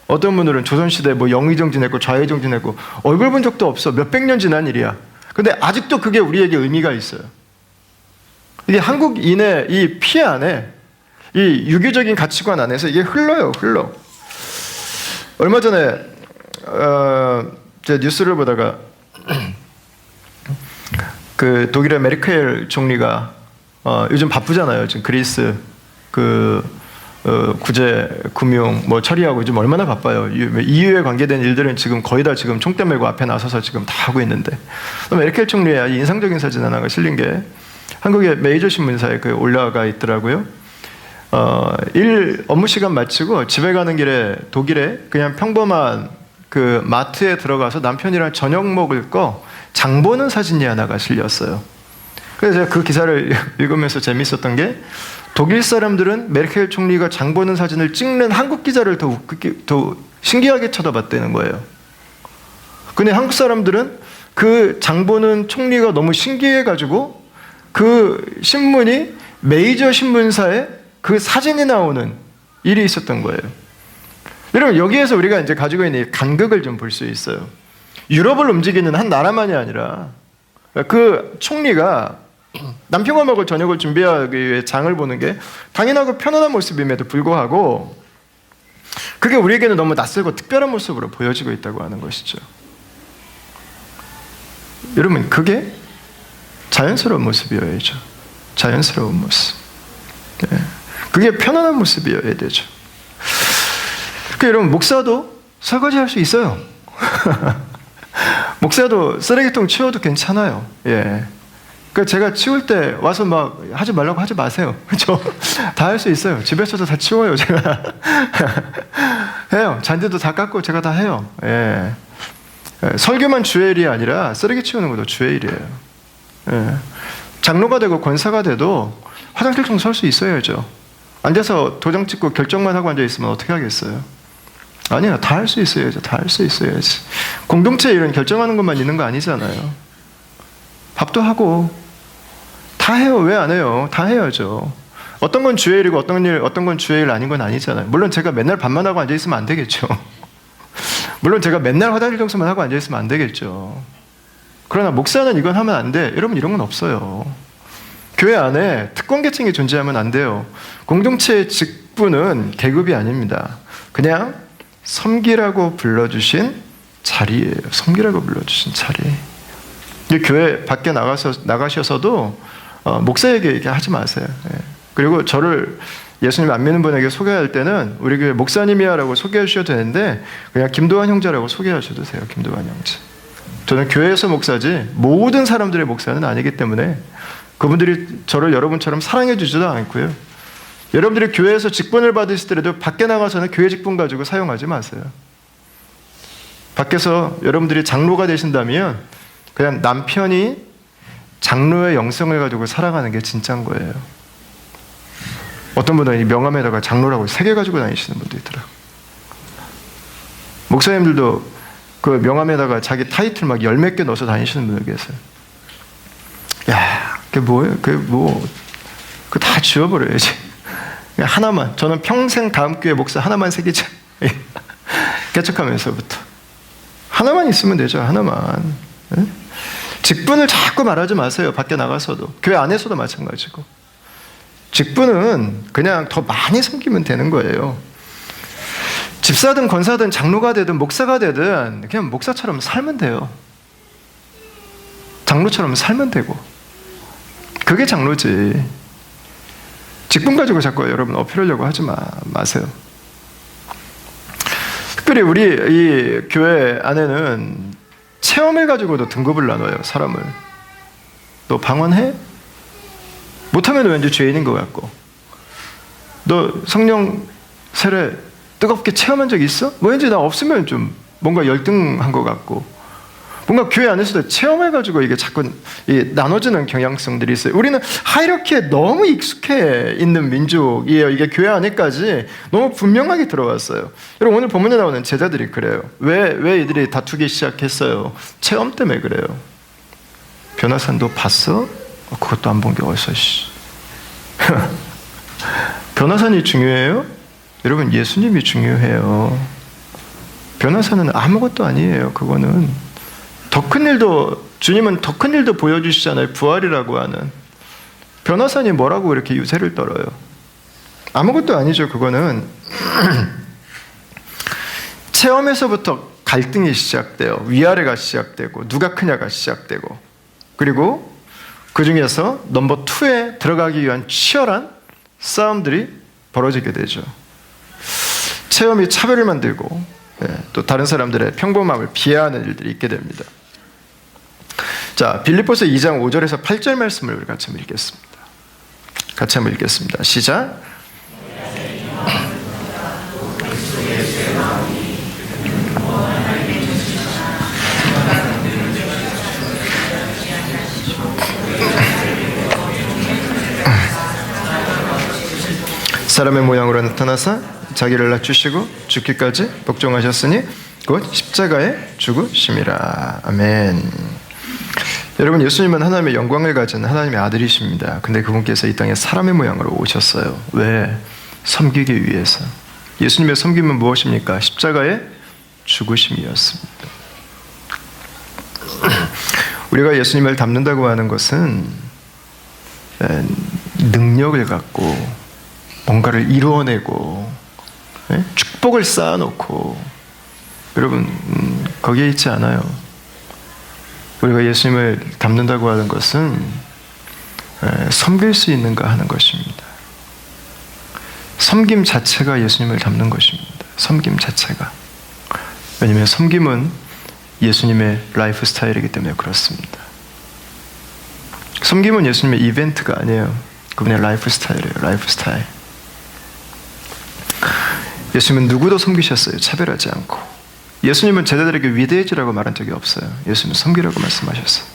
어떤 분들은 조선시대 뭐 영의정 지냈고 좌의정 지냈고 얼굴 본 적도 없어. 몇백 년 지난 일이야. 근데 아직도 그게 우리에게 의미가 있어요. 이게 한국인의 이 피 안에 이 유교적인 가치관 안에서 이게 흘러요. 흘러. 얼마 전에 제 뉴스를 보다가 그 독일의 메르켈 총리가 요즘 바쁘잖아요. 지금 그리스 구제 금융 뭐 처리하고 요즘 얼마나 바빠요. EU에 관계된 일들은 지금 거의 다 지금 총대 메고 앞에 나서서 지금 다 하고 있는데 메르켈 총리의 인상적인 사진 하나가 실린 게 한국의 메이저 신문사에 올라가 있더라고요. 일 업무 시간 마치고 집에 가는 길에 독일에 그냥 평범한 그 마트에 들어가서 남편이랑 저녁 먹을 거 장 보는 사진이 하나가 실렸어요. 그래서 제가 그 기사를 읽으면서 재밌었던 게 독일 사람들은 메르켈 총리가 장 보는 사진을 찍는 한국 기자를 더 신기하게 쳐다봤다는 거예요. 근데 한국 사람들은 그 장 보는 총리가 너무 신기해가지고 그 신문이 메이저 신문사에 그 사진이 나오는 일이 있었던 거예요. 여러분, 여기에서 우리가 이제 가지고 있는 간극을 좀 볼 수 있어요. 유럽을 움직이는 한 나라만이 아니라 그 총리가 남편과 먹을 저녁을 준비하기 위해 장을 보는 게 당연하고 편안한 모습임에도 불구하고 그게 우리에게는 너무 낯설고 특별한 모습으로 보여지고 있다고 하는 것이죠. 여러분, 그게 자연스러운 모습이어야죠. 자연스러운 모습. 네. 그게 편안한 모습이어야 되죠. 그러니까 여러분, 목사도 설거지 할 수 있어요. 목사도 쓰레기통 치워도 괜찮아요. 예. 그러니까 제가 치울 때 와서 막 하지 말라고 하지 마세요. 저 다 할 수 있어요. 집에서도 다 치워요. 제가 해요. 잔디도 다 깎고 제가 다 해요. 예. 설교만 주의 일이 아니라 쓰레기 치우는 것도 주의 일이에요. 예. 장로가 되고 권사가 돼도 화장실 청소할 수 있어야죠. 앉아서 도장 찍고 결정만 하고 앉아 있으면 어떻게 하겠어요? 아니야, 다 할 수 있어야죠. 다 할 수 있어야지. 공동체 일은 결정하는 것만 있는 거 아니잖아요. 밥도 하고 다 해요. 왜 안 해요? 다 해야죠. 어떤 건 주의 일이고 어떤 건 주의 일 아닌 건 아니잖아요. 물론 제가 맨날 밥만 하고 앉아 있으면 안 되겠죠. 물론 제가 맨날 화장실 청소만 하고 앉아 있으면 안 되겠죠. 그러나 목사는 이건 하면 안 돼. 여러분, 이런 건 없어요. 교회 안에 특권 계층이 존재하면 안 돼요. 공동체의 직분은 계급이 아닙니다. 그냥 섬기라고 불러주신 자리예요. 섬기라고 불러주신 자리. 교회 밖에 나가셔서도 목사에게 얘기하지 마세요. 예. 그리고 저를 예수님 안 믿는 분에게 소개할 때는 우리 교회 목사님이야라고 소개해 주셔도 되는데 그냥 김도환 형제라고 소개하셔도 돼요. 김도환 형제. 저는 교회에서 목사지 모든 사람들의 목사는 아니기 때문에 그분들이 저를 여러분처럼 사랑해 주지도 않고요. 여러분들이 교회에서 직분을 받으실 때라도 밖에 나가서는 교회 직분 가지고 사용하지 마세요. 밖에서 여러분들이 장로가 되신다면 그냥 남편이 장로의 영성을 가지고 살아가는 게 진짜인 거예요. 어떤 분은 이 명함에다가 장로라고 3개 가지고 다니시는 분도 있더라고요. 목사님들도 그 명함에다가 자기 타이틀 막 10몇 개 넣어서 다니시는 분들 계세요. 야, 그게 뭐예요? 그거 다 지워버려야지. 하나만. 저는 평생 다음 교회 목사 하나만 새기자. 개척하면서부터. 하나만 있으면 되죠. 하나만. 네? 직분을 자꾸 말하지 마세요. 밖에 나가서도. 교회 안에서도 마찬가지고. 직분은 그냥 더 많이 섬기면 되는 거예요. 집사든 권사든 장로가 되든 목사가 되든 그냥 목사처럼 살면 돼요. 장로처럼 살면 되고. 그게 장로지. 직분 가지고 자꾸 여러분 어필하려고 하지 마세요. 특별히 우리 이 교회 안에는 체험을 가지고도 등급을 나눠요. 사람을. 너 방언해? 못하면 왠지 죄인인 것 같고. 너 성령 세례 뜨겁게 체험한 적 있어? 뭐 왠지 나 없으면 좀 뭔가 열등한 것 같고. 뭔가 교회 안에서도 체험해가지고 이게 자꾸 나눠지는 경향성들이 있어요. 우리는 하이라키에 너무 익숙해 있는 민족이에요. 이게 교회 안에까지 너무 분명하게 들어왔어요. 여러분 오늘 본문에 나오는 제자들이 그래요. 왜 이들이 다투기 시작했어요? 체험 때문에 그래요. 변화산도 봤어? 그것도 안 본 게 어디서 변화산이 중요해요? 여러분 예수님이 중요해요. 변화산은 아무것도 아니에요. 그거는 더 큰 일도, 주님은 더 큰 일도 보여주시잖아요. 부활이라고 하는. 변화산이 뭐라고 이렇게 유세를 떨어요? 아무것도 아니죠. 그거는 체험에서부터 갈등이 시작돼요. 위아래가 시작되고 누가 크냐가 시작되고, 그리고 그 중에서 넘버 2에 들어가기 위한 치열한 싸움들이 벌어지게 되죠. 체험이 차별을 만들고 또 다른 사람들의 평범함을 비하하는 일들이 있게 됩니다. 자, 빌립보서 2장 5절에서 8절 말씀을 우리 같이 한번 읽겠습니다. 같이 한번 읽겠습니다. 시작. 사람의 모양으로 나타나사 자기를 낮추시고 죽기까지 복종하셨으니 곧 십자가에 죽으심이라. 아멘. 여러분 예수님은 하나님의 영광을 가진 하나님의 아들이십니다. 근데 그분께서 이 땅에 사람의 모양으로 오셨어요. 왜? 섬기기 위해서. 예수님의 섬김은 무엇입니까? 십자가의 죽으심이었습니다. 우리가 예수님을 닮는다고 하는 것은 능력을 갖고 뭔가를 이루어내고 축복을 쌓아놓고, 여러분 거기에 있지 않아요. 우리가 예수님을 닮는다고 하는 것은 섬길 수 있는가 하는 것입니다. 섬김 자체가 예수님을 닮는 것입니다. 섬김 자체가. 왜냐하면 섬김은 예수님의 라이프 스타일이기 때문에 그렇습니다. 섬김은 예수님의 이벤트가 아니에요. 그분의 라이프 스타일이에요. 라이프 스타일. 예수님은 누구도 섬기셨어요. 차별하지 않고. 예수님은 제자들에게 위대해지라고 말한 적이 없어요. 예수님은 섬기라고 말씀하셨어요.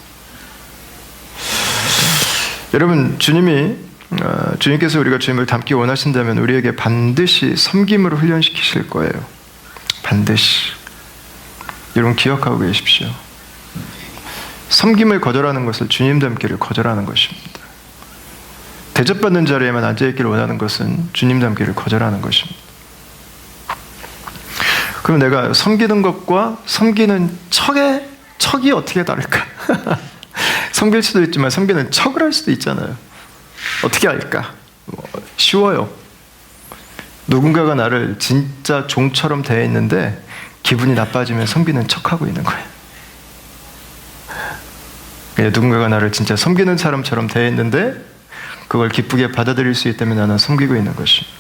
여러분 주님께서 우리가 주님을 닮기 원하신다면 우리에게 반드시 섬김으로 훈련시키실 거예요. 반드시. 여러분 기억하고 계십시오. 섬김을 거절하는 것을 주님 닮기를 거절하는 것입니다. 대접받는 자리에만 앉아있기를 원하는 것은 주님 닮기를 거절하는 것입니다. 그럼 내가 섬기는 것과 섬기는 척이 어떻게 다를까? 섬길 수도 있지만 섬기는 척을 할 수도 있잖아요. 어떻게 할까? 쉬워요. 누군가가 나를 진짜 종처럼 대했는데 기분이 나빠지면 섬기는 척하고 있는 거예요. 누군가가 나를 진짜 섬기는 사람처럼 대했는데 그걸 기쁘게 받아들일 수 있다면 나는 섬기고 있는 것입니다.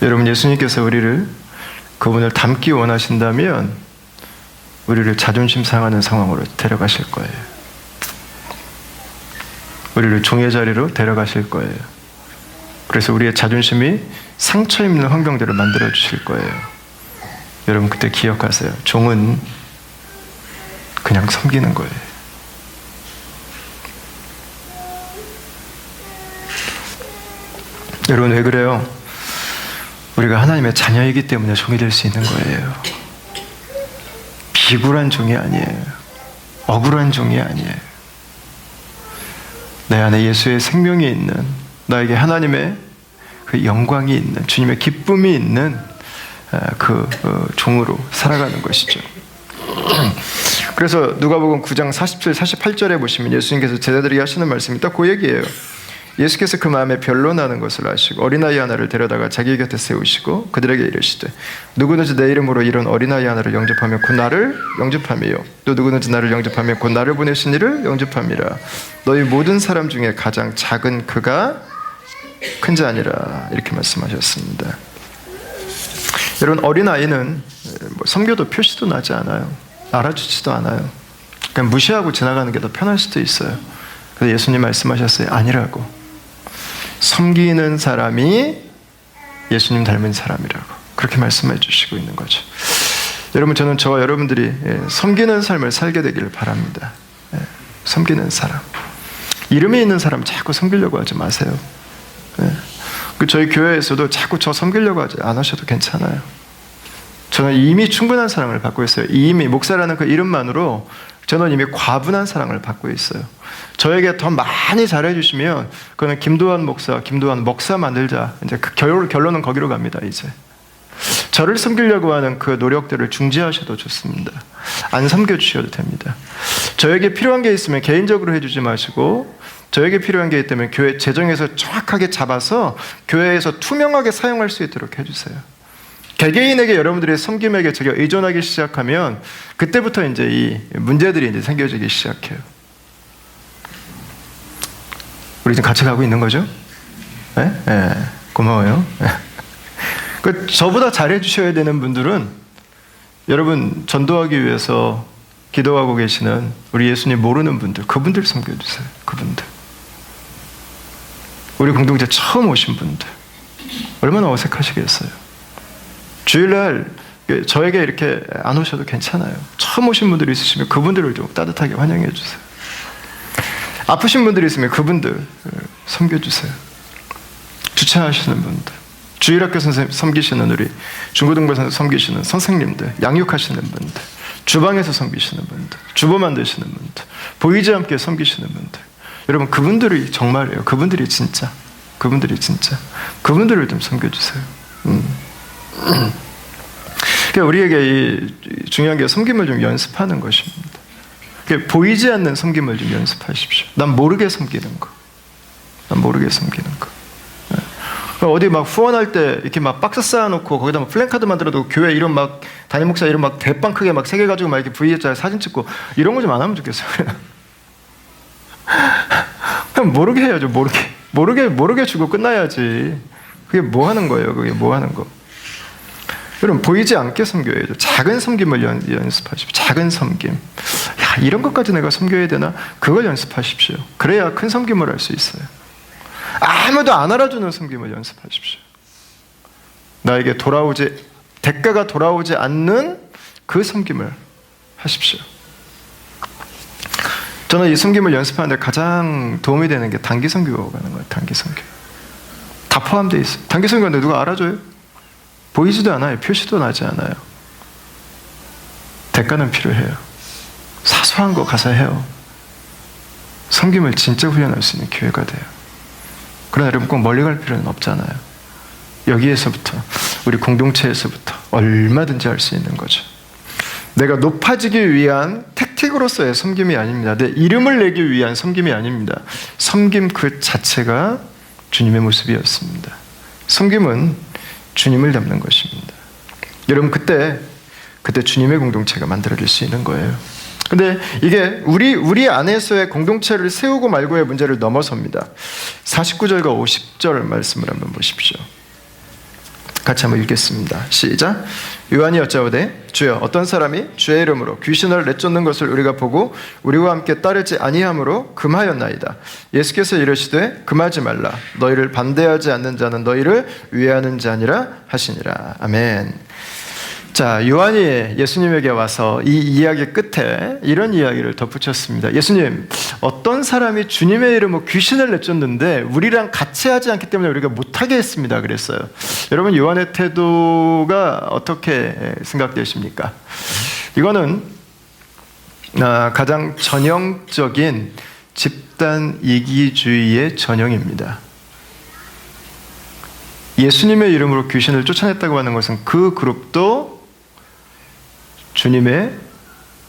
여러분 예수님께서 우리를 그분을 닮기 원하신다면 우리를 자존심 상하는 상황으로 데려가실 거예요. 우리를 종의 자리로 데려가실 거예요. 그래서 우리의 자존심이 상처 입는 환경들을 만들어 주실 거예요. 여러분 그때 기억하세요. 종은 그냥 섬기는 거예요. 여러분 왜 그래요? 우리가 하나님의 자녀이기 때문에 종이 될 수 있는 거예요. 비굴한 종이 아니에요. 억울한 종이 아니에요. 내 안에 예수의 생명이 있는, 나에게 하나님의 그 영광이 있는, 주님의 기쁨이 있는 종으로 살아가는 것이죠. 그래서 누가복음 9장 47, 48절에 보시면 예수님께서 제자들에게 하시는 말씀이 딱 그 얘기예요. 예수께서 그 마음에 변론하는 것을 아시고 어린아이 하나를 데려다가 자기 곁에 세우시고 그들에게 이르시되 누구든지 내 이름으로 이런 어린아이 하나를 영접하면 곧 나를 영접함이요 또 누구든지 나를 영접하면 곧 나를 보내신 이를 영접함이라. 너희 모든 사람 중에 가장 작은 그가 큰 자 아니라. 이렇게 말씀하셨습니다. 여러분, 어린아이는 섬겨도 표시도 나지 않아요. 알아주지도 않아요. 그냥 무시하고 지나가는 게 더 편할 수도 있어요. 그래서 예수님 말씀하셨어요. 아니라고. 섬기는 사람이 예수님 닮은 사람이라고 그렇게 말씀해 주시고 있는 거죠. 여러분, 저는 저와 여러분들이 섬기는 삶을 살게 되기를 바랍니다. 섬기는 사람, 이름이 있는 사람 자꾸 섬기려고 하지 마세요. 저희 교회에서도 자꾸 저 섬기려고 하지 않으셔도 괜찮아요. 저는 이미 충분한 사랑을 받고 있어요. 이미 목사라는 그 이름만으로 저는 이미 과분한 사랑을 받고 있어요. 저에게 더 많이 잘해주시면 그거는 김도환 목사 만들자. 이제 그 결론은 거기로 갑니다. 이제 저를 섬기려고 하는 그 노력들을 중지하셔도 좋습니다. 안 섬겨주셔도 됩니다. 저에게 필요한 게 있으면 개인적으로 해주지 마시고 저에게 필요한 게 있다면 교회 재정에서 정확하게 잡아서 교회에서 투명하게 사용할 수 있도록 해주세요. 개개인에게 여러분들의 섬김에게 제가 의존하기 시작하면 그때부터 이제 이 문제들이 이제 생겨지기 시작해요. 우리 지금 같이 가고 있는 거죠? 네? 네. 고마워요. 저보다 잘해 주셔야 되는 분들은 여러분 전도하기 위해서 기도하고 계시는 우리 예수님 모르는 분들, 그분들 섬겨주세요. 그분들. 우리 공동체 처음 오신 분들 얼마나 어색하시겠어요. 주일날 저에게 이렇게 안 오셔도 괜찮아요. 처음 오신 분들이 있으시면 그분들을 좀 따뜻하게 환영해 주세요. 아프신 분들이 있으면 그분들 섬겨주세요. 주차하시는 분들, 주일학교 선생님 섬기시는 우리 중고등부에서 섬기시는 선생님들, 양육하시는 분들, 주방에서 섬기시는 분들, 주보 만드시는 분들, 보이지 않게 섬기시는 분들, 여러분 그분들이 정말이에요. 그분들이 진짜 그분들을 좀 섬겨주세요. 그러니까 우리에게 이 중요한 게 섬김을 좀 연습하는 것입니다. 보이지 않는 섬김을 좀 연습하십시오. 난 모르게 섬기는 거. 어디 막 후원할 때 이렇게 막 박스 쌓아놓고 거기다 막 플랜카드 만들어도 교회 이름 막 담임 목사 이름 막 대빵 크게 막 3개 가지고 막 이렇게 V자에 사진 찍고 이런 거 좀 안 하면 좋겠어요. 그냥 모르게 해야죠. 모르게 주고 끝나야지. 그게 뭐 하는 거예요? 여러분, 보이지 않게 섬겨야죠. 작은 섬김을 연습하십시오. 작은 섬김. 야, 이런 것까지 내가 섬겨야 되나? 그걸 연습하십시오. 그래야 큰 섬김을 할 수 있어요. 아무도 안 알아주는 섬김을 연습하십시오. 나에게 대가가 돌아오지 않는 그 섬김을 하십시오. 저는 이 섬김을 연습하는데 가장 도움이 되는 게 단기 선교가 가는 거예요. 단기 선교. 다 포함되어 있어요. 단기 선교인데 누가 알아줘요? 보이지도 않아요. 표시도 나지 않아요. 대가는 필요해요. 사소한 거 가서 해요. 섬김을 진짜 훈련할 수 있는 기회가 돼요. 그러나 여러분 꼭 멀리 갈 필요는 없잖아요. 여기에서부터, 우리 공동체에서부터 얼마든지 할 수 있는 거죠. 내가 높아지기 위한 택틱으로서의 섬김이 아닙니다. 내 이름을 내기 위한 섬김이 아닙니다. 섬김 그 자체가 주님의 모습이었습니다. 섬김은 주님을 닮는 것입니다. 여러분 그때 주님의 공동체가 만들어질 수 있는 거예요. 근데 이게 우리 안에서의 공동체를 세우고 말고의 문제를 넘어섭니다. 49절과 50절 말씀을 한번 보십시오. 같이 한번 읽겠습니다. 시작. 요한이 여짜오되 주여 어떤 사람이 주의 이름으로 귀신을 내쫓는 것을 우리가 보고 우리와 함께 따르지 아니함으로 금하였나이다. 예수께서 이르시되 금하지 말라. 너희를 반대하지 않는 자는 너희를 위하는 자니라 하시니라. 아멘. 자, 요한이 예수님에게 와서 이 이야기 끝에 이런 이야기를 덧붙였습니다. 예수님, 어떤 사람이 주님의 이름으로 귀신을 내쫓는데 우리랑 같이 하지 않기 때문에 우리가 못하게 했습니다. 그랬어요. 여러분, 요한의 태도가 어떻게 생각되십니까? 이거는 가장 전형적인 집단 이기주의의 전형입니다. 예수님의 이름으로 귀신을 쫓아냈다고 하는 것은 그 그룹도 주님의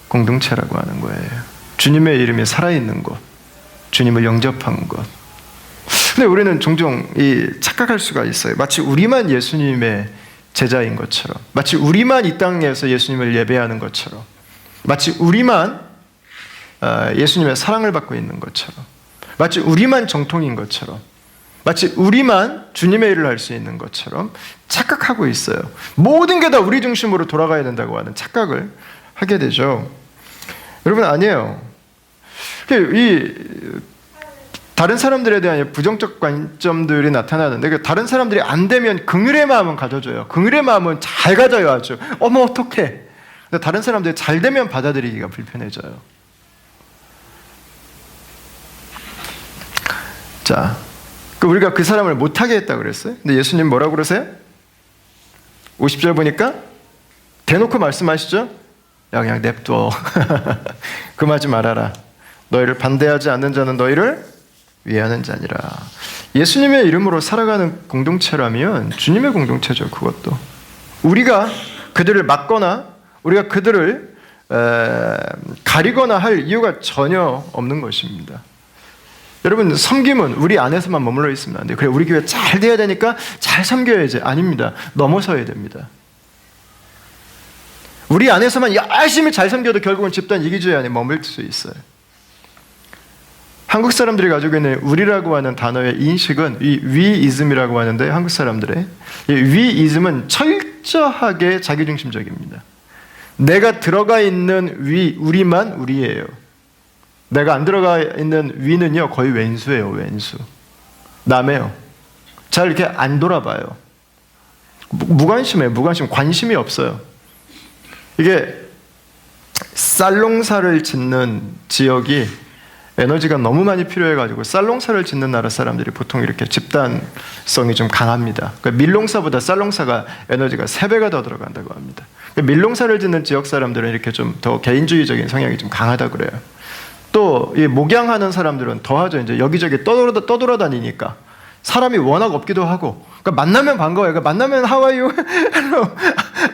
공동체라고 하는 거예요. 주님의 이름이 살아있는 곳, 주님을 영접한 곳. 근데 우리는 종종 착각할 수가 있어요. 마치 우리만 예수님의 제자인 것처럼, 마치 우리만 이 땅에서 예수님을 예배하는 것처럼, 마치 우리만 예수님의 사랑을 받고 있는 것처럼, 마치 우리만 정통인 것처럼, 마치 우리만 주님의 일을 할 수 있는 것처럼 착각하고 있어요. 모든 게 다 우리 중심으로 돌아가야 된다고 하는 착각을 하게 되죠. 여러분, 아니에요. 다른 사람들에 대한 부정적 관점들이 나타나는데, 다른 사람들이 안 되면 긍휼의 마음은 가져줘요. 긍휼의 마음은 잘 가져야 하죠. 어머, 어떡해. 근데 다른 사람들이 잘 되면 받아들이기가 불편해져요. 자, 우리가 그 사람을 못하게 했다고 그랬어요. 근데 예수님 뭐라고 그러세요? 50절 보니까 대놓고 말씀하시죠. 야, 그냥 냅둬. 금하지 말아라. 너희를 반대하지 않는 자는 너희를 위하는 자니라. 예수님의 이름으로 살아가는 공동체라면 주님의 공동체죠. 그것도 우리가 그들을 막거나 우리가 그들을 가리거나 할 이유가 전혀 없는 것입니다. 여러분, 섬김은 우리 안에서만 머물러 있으면 안 돼요. 그래, 우리 교회 잘 돼야 되니까 잘 섬겨야지. 아닙니다. 넘어서야 됩니다. 우리 안에서만 열심히 잘 섬겨도 결국은 집단 이기주의 안에 머물 수 있어요. 한국 사람들이 가지고 있는 우리라고 하는 단어의 인식은 이 위이즘이라고 하는데, 한국 사람들의 이 위이즘은 철저하게 자기중심적입니다. 내가 들어가 있는 우리만 우리예요. 내가 안 들어가 있는 위는요, 거의 왼수예요. 왼수. 남해요. 잘 이렇게 안 돌아봐요. 무관심해요. 무관심. 관심이 없어요. 이게 쌀농사를 짓는 지역이 에너지가 너무 많이 필요해가지고 쌀농사를 짓는 나라 사람들이 보통 이렇게 집단성이 좀 강합니다. 그러니까 밀농사보다 쌀농사가 에너지가 3배가 더 들어간다고 합니다. 그러니까 밀농사를 짓는 지역 사람들은 이렇게 좀 더 개인주의적인 성향이 좀 강하다고 그래요. 또 이 목양하는 사람들은 더하죠. 이제 여기저기 떠돌아다니니까 사람이 워낙 없기도 하고, 그러니까 만나면 반가워요. 그러니까 만나면 How are you? Hello.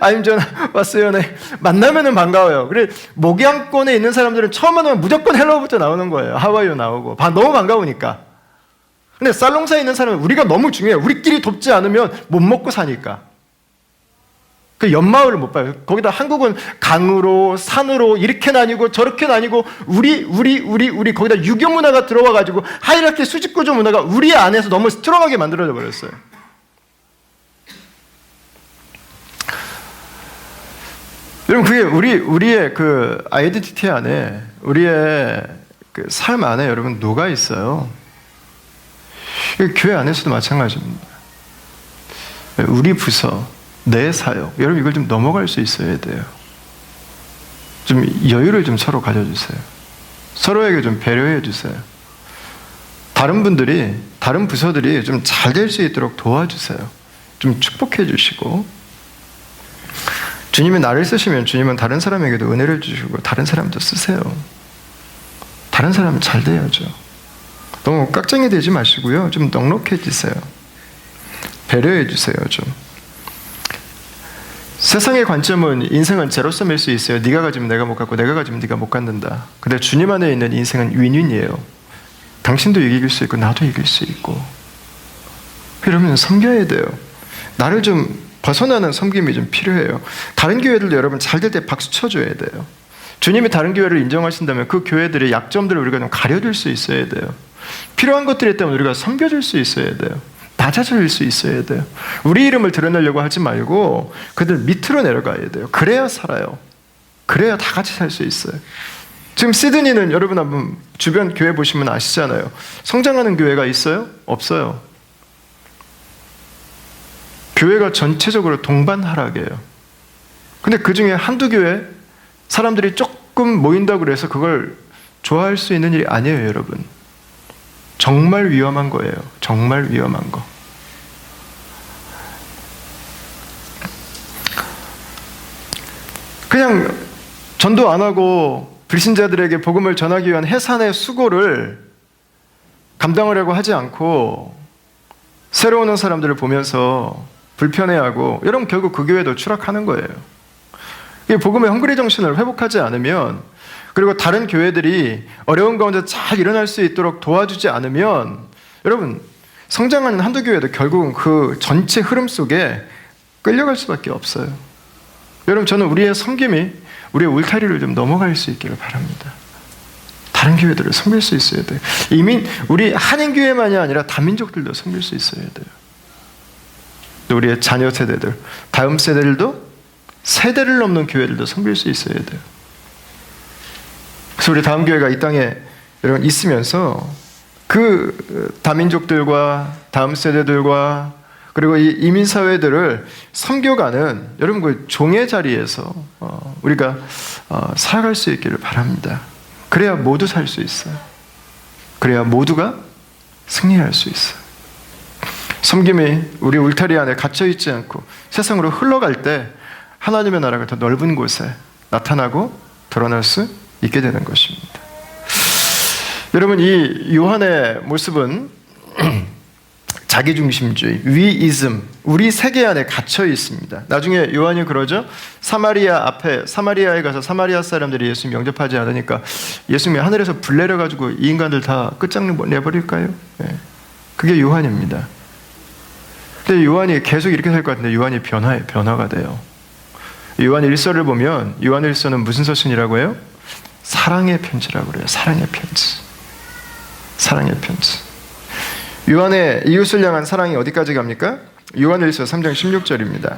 I'm John. What's your name? 만나면은 반가워요. 그래, 목양권에 있는 사람들은 처음 만나면 무조건 헬로부터 나오는 거예요. How are you 나오고. 너무 반가우니까. 근데 쌀농사에 있는 사람은 우리가 너무 중요해요. 우리끼리 돕지 않으면 못 먹고 사니까. 그 옆마을을 못 봐요. 거기다 한국은 강으로 산으로 이렇게 나뉘고 저렇게 나뉘고 우리 거기다 유교 문화가 들어와가지고 하이라키 수직구조 문화가 우리 안에서 너무 스트롱하게 만들어져 버렸어요. 여러분, 그게 우리의 그 아이덴티티 안에, 우리의 그 삶 안에 여러분 녹아 있어요. 교회 안에서도 마찬가지입니다. 우리 부서, 내 사역, 여러분 이걸 좀 넘어갈 수 있어야 돼요. 좀 여유를 좀 서로 가져주세요. 서로에게 좀 배려해 주세요. 다른 분들이, 다른 부서들이 좀 잘 될 수 있도록 도와주세요. 좀 축복해 주시고, 주님이 나를 쓰시면 주님은 다른 사람에게도 은혜를 주시고 다른 사람도 쓰세요. 다른 사람은 잘 돼야죠. 너무 깍쟁이 되지 마시고요. 좀 넉넉해지세요. 배려해 주세요. 좀. 세상의 관점은 인생은 제로섬일 수 있어요. 네가 가지면 내가 못 갖고 내가 가지면 네가 못 갖는다. 근데 주님 안에 있는 인생은 윈윈이에요. 당신도 이길 수 있고 나도 이길 수 있고. 여러분, 섬겨야 돼요. 나를 좀 벗어나는 섬김이 좀 필요해요. 다른 교회들도 여러분 잘 될 때 박수 쳐줘야 돼요. 주님이 다른 교회를 인정하신다면 그 교회들의 약점들을 우리가 좀 가려줄 수 있어야 돼요. 필요한 것들이 있다면 우리가 섬겨줄 수 있어야 돼요. 낮아질 수 있어야 돼요. 우리 이름을 드러내려고 하지 말고 그들 밑으로 내려가야 돼요. 그래야 살아요. 그래야 다 같이 살 수 있어요. 지금 시드니는 여러분 한번 주변 교회 보시면 아시잖아요. 성장하는 교회가 있어요? 없어요. 교회가 전체적으로 동반하락이에요. 근데 그 중에 한두 교회 사람들이 조금 모인다고 해서 그걸 좋아할 수 있는 일이 아니에요, 여러분. 정말 위험한 거예요. 정말 위험한 거. 그냥 전도 안 하고 불신자들에게 복음을 전하기 위한 해산의 수고를 감당하려고 하지 않고 새로 오는 사람들을 보면서 불편해하고 여러분 결국 그 교회도 추락하는 거예요. 이 복음의 헝그리 정신을 회복하지 않으면, 그리고 다른 교회들이 어려운 가운데 잘 일어날 수 있도록 도와주지 않으면 여러분 성장하는 한두 교회도 결국은 그 전체 흐름 속에 끌려갈 수밖에 없어요. 여러분 저는 우리의 섬김이 우리의 울타리를 좀 넘어갈 수 있기를 바랍니다. 다른 교회들을 섬길 수 있어야 돼요. 우리 한인교회만이 아니라 다민족들도 섬길 수 있어야 돼요. 또 우리의 자녀 세대들, 다음 세대들도 세대를 넘는 교회들도 섬길 수 있어야 돼요. 그래서 우리 다음 교회가 이 땅에 여러분 있으면서 그 다민족들과 다음 세대들과 그리고 이 이민사회들을 섬겨가는 여러분 그 종의 자리에서 우리가 살아갈 수 있기를 바랍니다. 그래야 모두 살 수 있어요. 그래야 모두가 승리할 수 있어요. 섬김이 우리 울타리 안에 갇혀있지 않고 세상으로 흘러갈 때 하나님의 나라가 더 넓은 곳에 나타나고 드러날 수 있게 되는 것입니다. 여러분 이 요한의 모습은 자기중심주의, 위이즘, 우리 세계 안에 갇혀 있습니다. 나중에 요한이 그러죠. 사마리아에 가서 사마리아 사람들이 예수님 영접하지 않으니까 예수님이 하늘에서 불 내려가지고 이 인간들 다 끝장내버릴까요? 네. 그게 요한입니다. 근데 요한이 계속 이렇게 살 것 같은데 요한이 변화가 돼요. 요한 1서를 보면 요한 1서는 무슨 서신이라고 해요? 사랑의 편지라고 그래요. 사랑의 편지. 사랑의 편지. 요한의 이웃을 향한 사랑이 어디까지 갑니까? 요한일서 3장 16절입니다.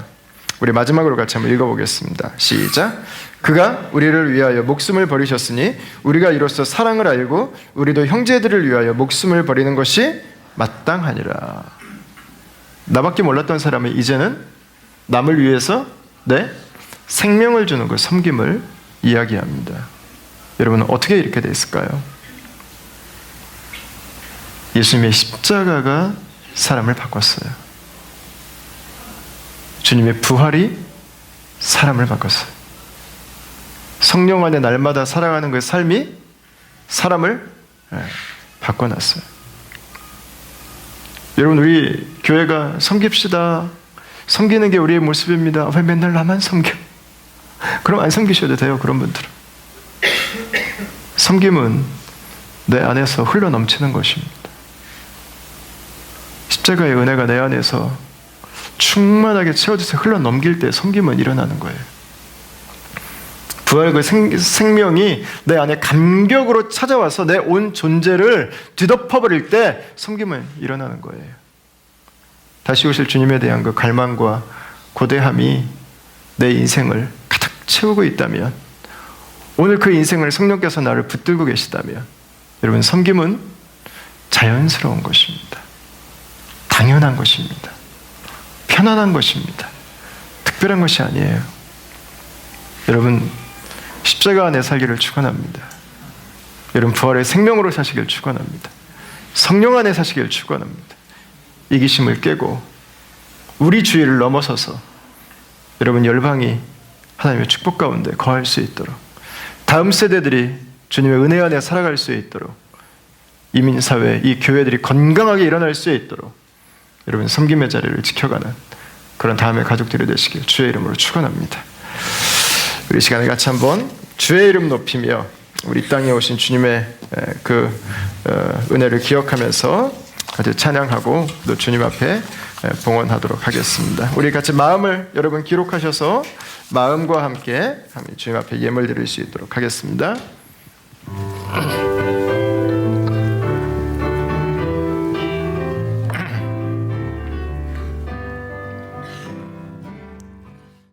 우리 마지막으로 같이 한번 읽어보겠습니다. 시작. 그가 우리를 위하여 목숨을 버리셨으니 우리가 이로써 사랑을 알고 우리도 형제들을 위하여 목숨을 버리는 것이 마땅하니라. 나밖에 몰랐던 사람이 이제는 남을 위해서 내 생명을 주는 그 섬김을 이야기합니다. 여러분 어떻게 이렇게 됐을까요? 예수님의 십자가가 사람을 바꿨어요. 주님의 부활이 사람을 바꿨어요. 성령 안에 날마다 살아가는 그 삶이 사람을 바꿔놨어요. 여러분 우리 교회가 섬깁시다. 섬기는 게 우리의 모습입니다. 왜 맨날 나만 섬겨? 그럼 안 섬기셔도 돼요. 그런 분들은. 섬김은 내 안에서 흘러넘치는 것입니다. 십자가의 은혜가 내 안에서 충만하게 채워져서 흘러넘길 때 섬김은 일어나는 거예요. 부활 그 생명이 내 안에 감격으로 찾아와서 내 온 존재를 뒤덮어버릴 때 섬김은 일어나는 거예요. 다시 오실 주님에 대한 그 갈망과 고대함이 내 인생을 가득 채우고 있다면, 오늘 그 인생을 성령께서 나를 붙들고 계시다면 여러분 섬김은 자연스러운 것입니다. 당연한 것입니다. 편안한 것입니다. 특별한 것이 아니에요. 여러분 십자가 안에 살기를 축원합니다. 여러분 부활의 생명으로 사시길 축원합니다. 성령 안에 사시길 축원합니다. 이기심을 깨고 우리 주의를 넘어서서 여러분 열방이 하나님의 축복 가운데 거할 수 있도록, 다음 세대들이 주님의 은혜 안에 살아갈 수 있도록, 이민사회, 이 교회들이 건강하게 일어날 수 있도록 여러분 섬김의 자리를 지켜가는 그런 다음의 가족들이 되시길 주의 이름으로 축원합니다. 우리 시간에 같이 한번 주의 이름 높이며 우리 땅에 오신 주님의 그 은혜를 기억하면서 같이 찬양하고 또 주님 앞에 봉헌하도록 하겠습니다. 우리 같이 마음을 여러분 기록하셔서 마음과 함께 주님 앞에 예물 드릴 수 있도록 하겠습니다.